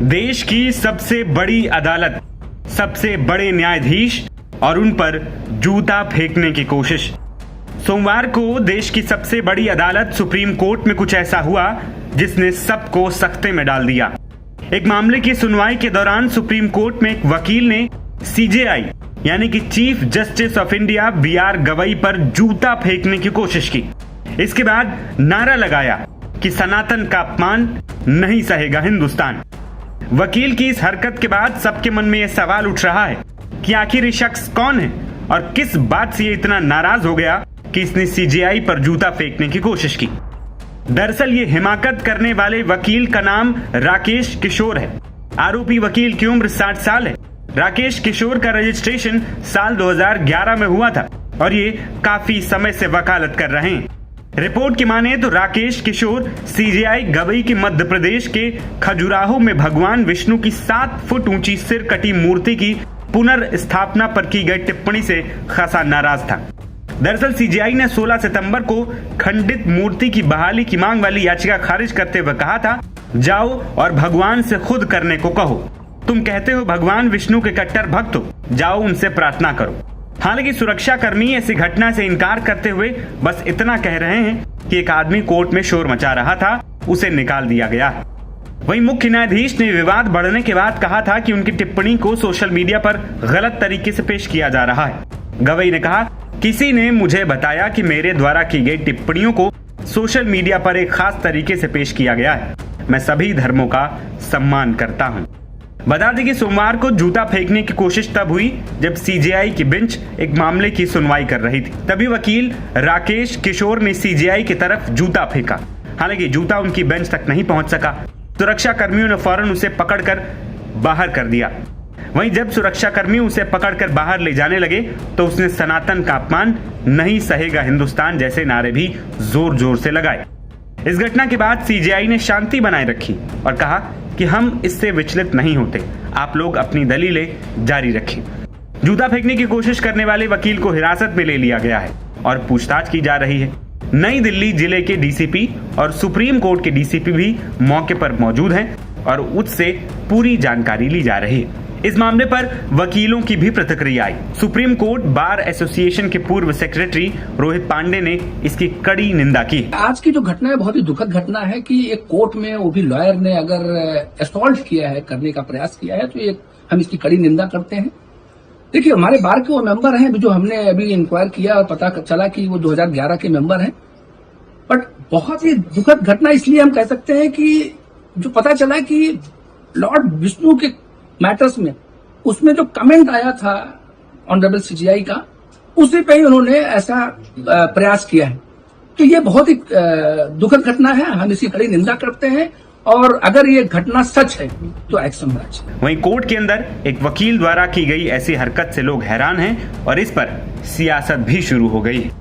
देश की सबसे बड़ी अदालत, सबसे बड़े न्यायाधीश और उन पर जूता फेंकने की कोशिश। सोमवार को देश की सबसे बड़ी अदालत सुप्रीम कोर्ट में कुछ ऐसा हुआ जिसने सबको सख्ते में डाल दिया। एक मामले की सुनवाई के दौरान सुप्रीम कोर्ट में एक वकील ने सीजेआई यानी कि chief justice of India BR Gavai पर जूता फेंकने की कोशिश की। इसके बाद नारा लगाया कि सनातन का अपमान नहीं सहेगा हिंदुस्तान। वकील की इस हरकत के बाद सबके मन में यह सवाल उठ रहा है कि आखिर ये शख्स कौन है और किस बात से ये इतना नाराज हो गया कि इसने सीजेआई पर जूता फेंकने की कोशिश की। दरअसल ये हिमाकत करने वाले वकील का नाम राकेश किशोर है। आरोपी वकील की उम्र 60 साल है। राकेश किशोर का रजिस्ट्रेशन साल 2011 में हुआ था और ये काफी समय से वकालत कर रहे हैं। रिपोर्ट की माने तो राकेश किशोर सीजेआई गवई के मध्य प्रदेश के खजुराहो में भगवान विष्णु की 7 फुट ऊंची सिर कटी मूर्ति की पुनर्स्थापना पर की गई टिप्पणी से खासा नाराज था। दरअसल सीजेआई ने 16 सितंबर को खंडित मूर्ति की बहाली की मांग वाली याचिका खारिज करते हुए कहा था, जाओ और भगवान से खुद करने को कहो। तुम कहते हो भगवान विष्णु के कट्टर भक्त हो, जाओ उनसे प्रार्थना करो। हालांकि सुरक्षा कर्मी ऐसी घटना से इनकार करते हुए बस इतना कह रहे हैं कि एक आदमी कोर्ट में शोर मचा रहा था, उसे निकाल दिया गया। वहीं मुख्य न्यायाधीश ने विवाद बढ़ने के बाद कहा था कि उनकी टिप्पणी को सोशल मीडिया पर गलत तरीके से पेश किया जा रहा है। गवई ने कहा, किसी ने मुझे बताया कि मेरे द्वारा की गई टिप्पणियों को सोशल मीडिया पर एक खास तरीके से पेश किया गया है। मैं सभी धर्मों का सम्मान करता हूं। बता दें कि सोमवार को जूता फेंकने की कोशिश तब हुई जब सीजेआई की बेंच एक मामले की सुनवाई कर रही थी। तभी वकील राकेश किशोर ने सीजेआई की तरफ जूता फेंका। हालांकि जूता उनकी बेंच तक नहीं पहुंच सका। सुरक्षा कर्मियों ने फौरन उसे पकड़कर बाहर कर दिया। वहीं जब सुरक्षा कर्मी उसे पकड़कर बाहर ले जाने लगे तो उसने सनातन का अपमान नहीं सहेगा हिंदुस्तान जैसे नारे भी जोर जोर से लगाए। इस घटना के बाद सीजेआई ने शांति बनाए रखी और कहा कि हम इससे विचलित नहीं होते, आप लोग अपनी दलीलें जारी रखें। जूता फेंकने की कोशिश करने वाले वकील को हिरासत में ले लिया गया है और पूछताछ की जा रही है। नई दिल्ली जिले के डीसीपी और सुप्रीम कोर्ट के डीसीपी भी मौके पर मौजूद हैं और उससे पूरी जानकारी ली जा रही है। इस मामले पर वकीलों की भी प्रतिक्रिया आई। सुप्रीम कोर्ट बार एसोसिएशन के पूर्व सेक्रेटरी रोहित पांडे ने इसकी कड़ी निंदा की। आज की जो घटना है बहुत ही दुखद घटना है कि एक कोर्ट में वो भी लॉयर ने अगर असॉल्ट किया है, करने का प्रयास किया है, तो ये हम इसकी कड़ी निंदा करते हैं। देखिए, हमारे बार के वो मेंबर हैं जो हमने अभी इंक्वायर किया और पता चला कि वो 2011 के मेंबर हैं। बट बहुत ही दुखद घटना इसलिए हम कह सकते हैं कि जो पता चला कि लॉर्ड विष्णु के मैटर्स में उसमें जो कमेंट आया था ऑनरेबल सीजेआई का, उसी पे ही उन्होंने ऐसा प्रयास किया है। तो ये बहुत ही दुखद घटना है, हम इसकी कड़ी निंदा करते हैं और अगर ये घटना सच है तो एक्शन होना चाहिए। वहीं कोर्ट के अंदर एक वकील द्वारा की गई ऐसी हरकत से लोग हैरान हैं और इस पर सियासत भी शुरू हो गई है।